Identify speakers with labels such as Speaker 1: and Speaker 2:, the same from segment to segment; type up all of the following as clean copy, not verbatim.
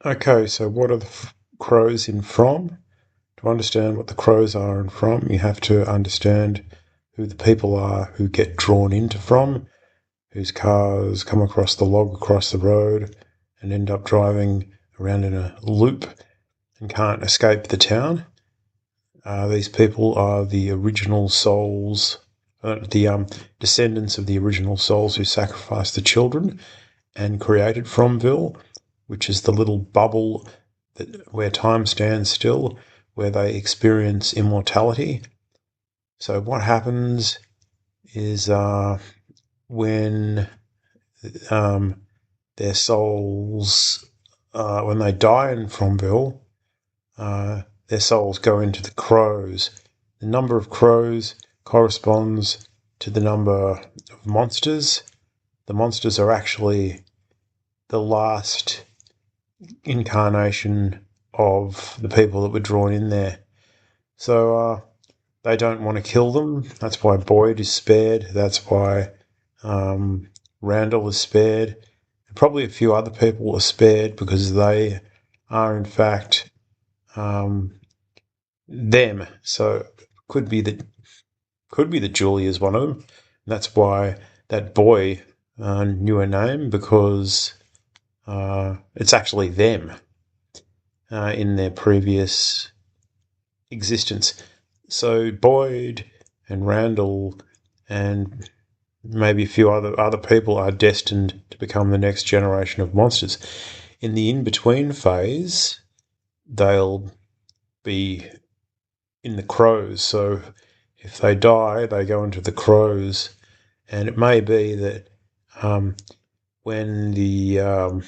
Speaker 1: Okay, so what are the crows in From? To understand what the crows are in From, you have to understand who the people are who get drawn into From, whose cars come across the log across the road and end up driving around in a loop and can't escape the town. These people are the original souls, the descendants of the original souls who sacrificed the children and created Fromville, which is the little bubble where time stands still, where they experience immortality. So what happens is when their souls, when they die in Fromville, their souls go into the crows. The number of crows corresponds to the number of monsters. The monsters are actually the last incarnation of the people that were drawn in there. So they don't want to kill them. That's why Boyd is spared. That's why Randall is spared. And probably a few other people are spared because they are in fact them. So could be that Julie is one of them. And that's why that boy knew her name, because it's actually them in their previous existence. So Boyd and Randall and maybe a few other people are destined to become the next generation of monsters. In the in-between phase, they'll be in the crows. So if they die, they go into the crows. And it may be that when the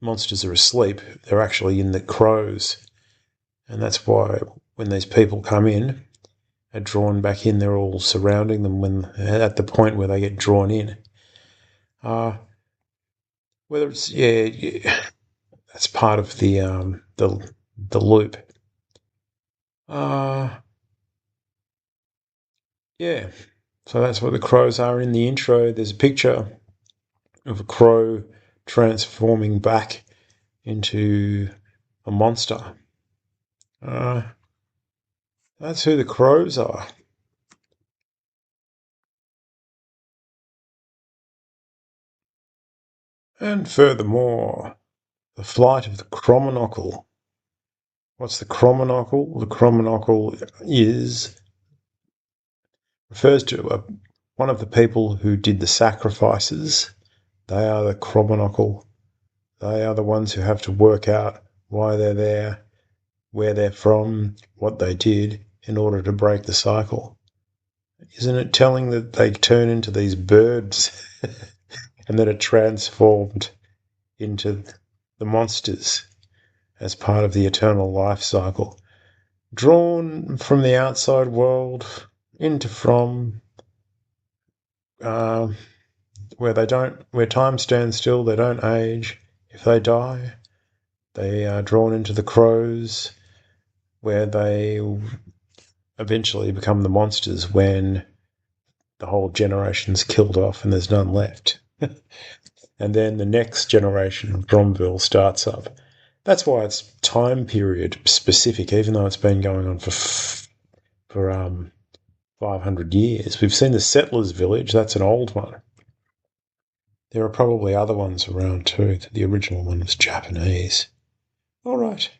Speaker 1: monsters are asleep, they're actually in the crows. And that's why when these people come in, are drawn back in, they're all surrounding them when at the point where they get drawn in. Whether it's that's part of the loop. Yeah. So that's what the crows are in the intro. There's a picture of a crow transforming back into a monster. That's who the crows are. And furthermore, the flight of the Cromonocle. What's the Cromonocle? The Cromonocle refers to one of the people who did the sacrifices. They are the Cromonocle. They are the ones who have to work out why they're there, where they're from, what they did in order to break the cycle. Isn't it telling that they turn into these birds and that are transformed into the monsters as part of the eternal life cycle? Drawn from the outside world into From, where time stands still, they don't age. If they die, they are drawn into the crows, where they eventually become the monsters when the whole generation's killed off and there's none left. And then the next generation of Fromville starts up. That's why it's time period specific, even though it's been going on for 500 years. We've seen the Settlers Village. That's an old one. There are probably other ones around too. The original one was Japanese. All right.